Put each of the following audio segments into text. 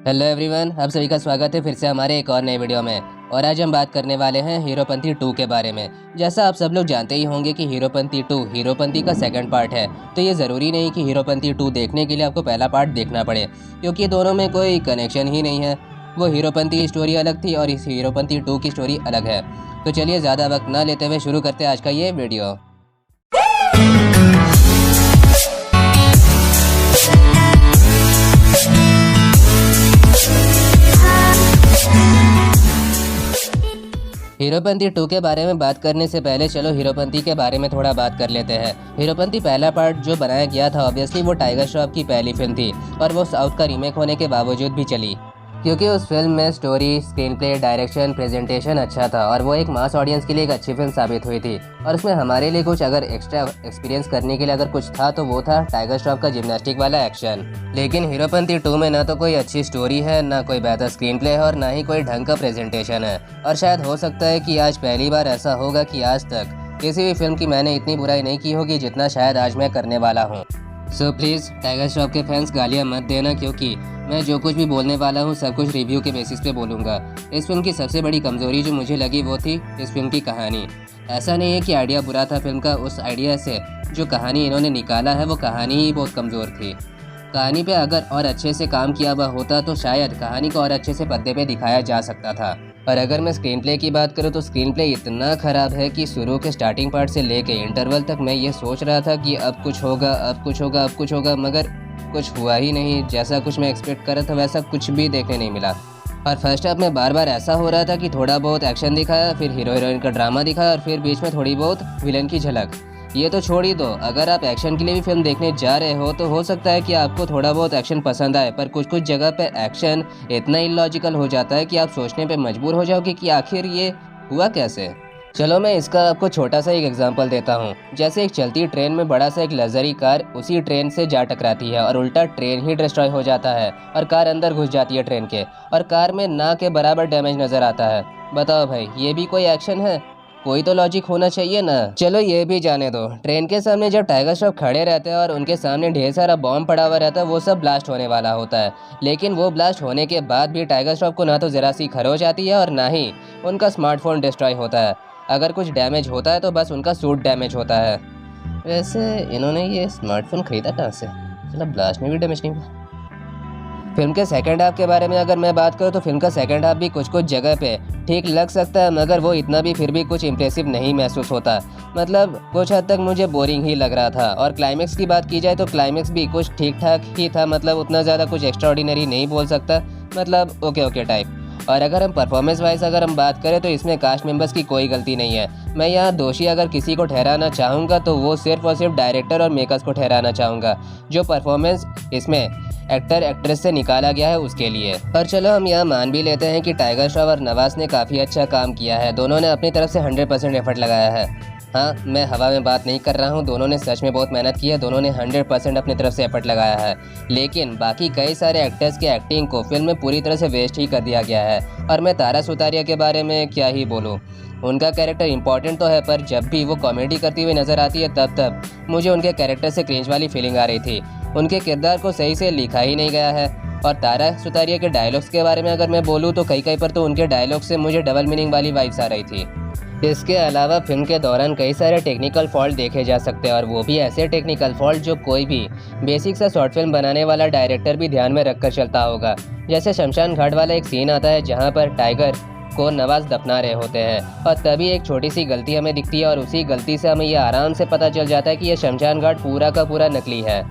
Hello everyone, आप सभी का स्वागत है फिर से हमारे एक और नए वीडियो में। और आज हम बात करने वाले हैं हीरोपंती 2 के बारे में। जैसा आप सब लोग जानते ही होंगे कि हीरोपंती 2 हीरोपंती का सेकंड पार्ट है, तो ये ज़रूरी नहीं कि हीरोपंती 2 देखने के लिए आपको पहला पार्ट देखना पड़े, क्योंकि दोनों में कोई कनेक्शन ही नहीं है। वो हीरोपंती की स्टोरी अलग थी और इस हीरोपंती 2 की स्टोरी अलग है। तो चलिए ज़्यादा वक्त न लेते हुए शुरू करते हैं आज का ये वीडियो। हीरोपंती 2 के बारे में बात करने से पहले चलो हीरोपंती के बारे में थोड़ा बात कर लेते हैं। हीरोपंती पहला पार्ट जो बनाया गया था, ऑब्वियसली वो टाइगर श्रॉफ की पहली फिल्म थी और वो साउथ का रीमेक होने के बावजूद भी चली, क्योंकि उस फिल्म में story, screen play, direction, presentation अच्छा था और वो एक मास ऑडियंस के लिए एक अच्छी फिल्म साबित हुई थी। और उसमें हमारे लिए कुछ अगर एक्स्ट्रा एक्सपीरियंस करने के लिए अगर कुछ था तो वो था टाइगर श्रॉफ का जिम्नास्टिक वाला एक्शन। लेकिन हीरोपंती 2 में ना तो कोई अच्छी स्टोरी है, ना कोई बेहतर स्क्रीन प्ले है और ना ही कोई ढंग का प्रेजेंटेशन है। और शायद हो सकता है कि आज पहली बार ऐसा होगा कि आज तक किसी भी फिल्म की मैंने इतनी बुराई नहीं की होगी जितना शायद आज मैं करने वाला हूँ। सो प्लीज़ टाइगर श्रॉफ के फैंस गालियाँ मत देना, क्योंकि मैं जो कुछ भी बोलने वाला हूँ सब कुछ रिव्यू के बेसिस पे बोलूँगा। इस फिल्म की सबसे बड़ी कमज़ोरी जो मुझे लगी वो थी इस फिल्म की कहानी। ऐसा नहीं है कि आइडिया बुरा था फिल्म का, उस आइडिया से जो कहानी इन्होंने निकाला है वो कहानी ही बहुत कमज़ोर थी। कहानी पे अगर और अच्छे से काम किया हुआ होता तो शायद कहानी को और अच्छे से पर्दे पे दिखाया जा सकता था। और अगर मैं स्क्रीन प्ले की बात करूँ तो स्क्रीन प्ले इतना ख़राब है कि शुरू के स्टार्टिंग पार्ट से लेके इंटरवल तक मैं ये सोच रहा था कि अब कुछ होगा, अब कुछ होगा, अब कुछ होगा, मगर कुछ हुआ ही नहीं। जैसा कुछ मैं एक्सपेक्ट कर रहा था वैसा कुछ भी देखने नहीं मिला। और फर्स्ट हाफ में बार बार ऐसा हो रहा था कि थोड़ा बहुत एक्शन दिखाया, फिर हीरो हीरोइन का ड्रामा दिखाया और फिर बीच में थोड़ी बहुत विलन की झलक। ये तो छोड़ ही दो, अगर आप एक्शन के लिए भी फिल्म देखने जा रहे हो तो हो सकता है कि आपको थोड़ा बहुत एक्शन पसंद आए, पर कुछ कुछ जगह पे एक्शन इतना इलॉजिकल हो जाता है कि आप सोचने पे मजबूर हो जाओगे कि आखिर ये हुआ कैसे। चलो मैं इसका आपको छोटा सा एक एग्जांपल देता हूँ। जैसे एक चलती ट्रेन में बड़ा सा एक लग्जरी कार उसी ट्रेन से जा टकराती है और उल्टा ट्रेन ही डिस्ट्रॉय हो जाता है और कार अंदर घुस जाती है ट्रेन के, और कार में ना के बराबर डैमेज नज़र आता है। बताओ भाई, ये भी कोई एक्शन है? कोई तो लॉजिक होना चाहिए ना। चलो ये भी जाने दो, ट्रेन के सामने जब टाइगर श्रॉफ खड़े रहते हैं और उनके सामने ढेर सारा बॉम्ब पड़ा हुआ रहता है, वो सब ब्लास्ट होने वाला होता है। लेकिन वो ब्लास्ट होने के बाद भी टाइगर श्रॉफ को ना तो ज़रा सी खरोच आती है और ना ही उनका स्मार्टफोन डिस्ट्रॉय होता है। अगर कुछ डैमेज होता है तो बस उनका सूट डैमेज होता है। वैसे इन्होंने ये स्मार्टफोन खरीदा कहाँ से? चलो ब्लास्ट में भी डैमेज नहीं हुआ। फिल्म के सेकंड हाफ के बारे में अगर मैं बात करूँ तो फिल्म का सेकंड हाफ भी कुछ कुछ जगह पे ठीक लग सकता है, मगर वो इतना भी फिर भी कुछ इम्प्रेसिव नहीं महसूस होता। मतलब कुछ हद तक मुझे बोरिंग ही लग रहा था। और क्लाइमेक्स की बात की जाए तो क्लाइमेक्स भी कुछ ठीक ठाक ही था, मतलब उतना ज़्यादा कुछ एक्स्ट्राऑर्डिनरी नहीं बोल सकता, मतलब ओके टाइप। और अगर हम परफॉर्मेंस वाइज अगर हम बात करें तो इसमें कास्ट मेंबर्स की कोई गलती नहीं है। मैं यहाँ दोषी अगर किसी को ठहराना चाहूँगा तो वो सिर्फ और सिर्फ डायरेक्टर और मेकर्स को ठहराना चाहूँगा, जो परफॉर्मेंस इसमें एक्टर एक्ट्रेस से निकाला गया है उसके लिए। और चलो हम यहाँ मान भी लेते हैं कि टाइगर श्रॉफ और नवाज ने काफ़ी अच्छा काम किया है, दोनों ने अपनी तरफ से 100% एफर्ट लगाया है। हाँ, मैं हवा में बात नहीं कर रहा हूँ, दोनों ने सच में बहुत मेहनत की है, दोनों ने 100% अपनी तरफ से एफर्ट लगाया है। लेकिन बाकी कई सारे एक्टर्स की एक्टिंग को फिल्म में पूरी तरह से वेस्ट ही कर दिया गया है। और मैं तारा सुतारिया के बारे में क्या ही बोलूँ, उनका कैरेक्टर इंपॉर्टेंट तो है, पर जब भी वो कॉमेडी करती हुई नज़र आती है तब मुझे उनके कैरेक्टर से क्रिंज वाली फीलिंग आ रही थी। उनके किरदार को सही से लिखा ही नहीं गया है। और तारा सुतारिया के डायलॉग्स के बारे में अगर मैं बोलूँ तो कई पर तो उनके डायलॉग से मुझे डबल मीनिंग वाली वाइब्स आ रही थी। इसके अलावा फिल्म के दौरान कई सारे टेक्निकल फॉल्ट देखे जा सकते हैं, और वो भी ऐसे टेक्निकल फॉल्ट जो कोई भी बेसिक सा शॉर्ट फिल्म बनाने वाला डायरेक्टर भी ध्यान में रखकर चलता होगा। जैसे शमशान घाट वाला एक सीन आता है जहाँ पर टाइगर को नवाज दफना रहे होते हैं और तभी एक छोटी सी गलती हमें दिखती है और उसी गलती से हमें यह आराम से पता चल जाता है कि यह शमशान घाट पूरा का पूरा नकली है।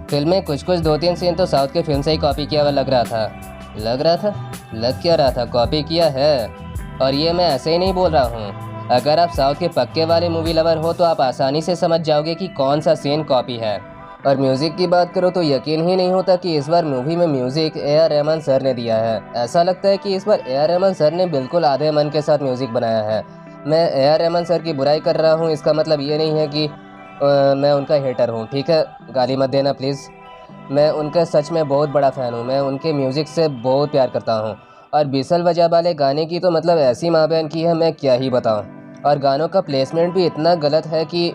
फिल्म में कुछ 2-3 सीन तो साउथ के फिल्म से ही कॉपी किया हुआ लग रहा था। लग क्या रहा था, कॉपी किया है। और ये मैं ऐसे ही नहीं बोल रहा हूँ, अगर आप साउथ के पक्के वाले मूवी लवर हो तो आप आसानी से समझ जाओगे कि कौन सा सीन कॉपी है। और म्यूज़िक की बात करो तो यकीन ही नहीं होता कि इस बार मूवी में म्यूज़िक ए.आर. रहमान सर ने दिया है। ऐसा लगता है कि इस बार ए.आर. रहमान सर ने बिल्कुल आधे मन के साथ म्यूज़िक बनाया है। मैं ए.आर. रहमान सर की बुराई कर रहा हूँ, इसका मतलब ये नहीं है कि मैं उनका हेटर हूँ, ठीक है, गाली मत देना प्लीज़। मैं उनका सच में बहुत बड़ा फ़ैन हूँ, मैं उनके म्यूज़िक से बहुत प्यार करता हूँ। और बीसल वजह वाले गाने की तो मतलब ऐसी माँ बहन की है, मैं क्या ही बताऊँ। और गानों का प्लेसमेंट भी इतना गलत है कि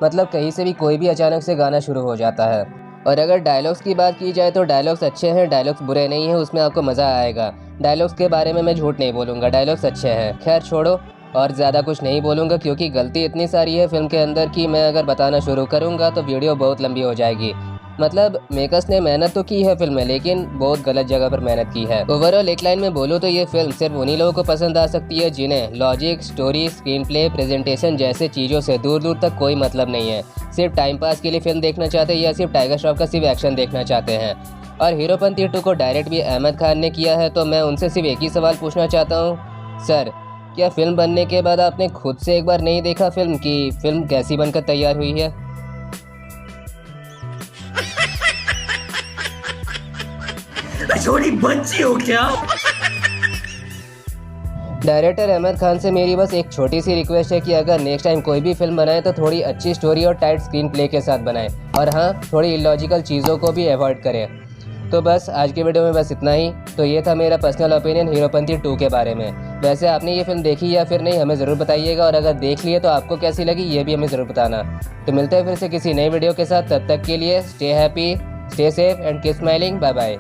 मतलब कहीं से भी कोई भी अचानक से गाना शुरू हो जाता है। और अगर डायलॉग्स की बात की जाए तो डायलॉग्स अच्छे हैं, डायलॉग्स बुरे नहीं हैं, उसमें आपको मज़ा आएगा। डायलॉग्स के बारे में मैं झूठ नहीं बोलूँगा, डायलॉग्स अच्छे हैं। खैर छोड़ो, और ज़्यादा कुछ नहीं बोलूँगा क्योंकि गलती इतनी सारी है फिल्म के अंदर कि मैं अगर बताना शुरू करूँगा तो वीडियो बहुत लंबी हो जाएगी। मतलब मेकर्स ने मेहनत तो की है फिल्म में, लेकिन बहुत गलत जगह पर मेहनत की है। ओवरऑल एक लाइन में बोलूँ तो ये फिल्म सिर्फ उन्हीं लोगों को पसंद आ सकती है जिन्हें logic, story, screen play, presentation जैसे चीज़ों से दूर दूर तक कोई मतलब नहीं है। सिर्फ टाइम पास के लिए फिल्म देखना चाहते हैं या सिर्फ टाइगर श्रॉफ का सिर्फ एक्शन देखना चाहते हैं। और हीरोपंती 2 को डायरेक्ट भी अहमद खान ने किया है, तो मैं उनसे सिर्फ एक ही सवाल पूछना चाहता हूँ, सर क्या फिल्म बनने के बाद आपने खुद से एक बार नहीं देखा फिल्म की फिल्म कैसी बनकर तैयार हुई है? छोटी बच्ची हो क्या? डायरेक्टर अहमद खान से मेरी बस एक छोटी सी रिक्वेस्ट है कि अगर नेक्स्ट टाइम कोई भी फिल्म बनाए तो थोड़ी अच्छी स्टोरी और टाइट स्क्रीन प्ले के साथ बनाए, और हाँ, थोड़ी इलॉजिकल चीज़ों को भी अवॉइड करें। तो बस आज की वीडियो में बस इतना ही। तो ये था मेरा पर्सनल ओपिनियन हीरोपंती 2 के बारे में। वैसे आपने ये फिल्म देखी या फिर नहीं, हमें ज़रूर बताइएगा, और अगर देख लिए तो आपको कैसी लगी ये भी हमें ज़रूर बताना। तो मिलते हैं फिर से किसी नई वीडियो के साथ, तब तक के लिए stay happy, stay safe and keep smiling. Bye bye.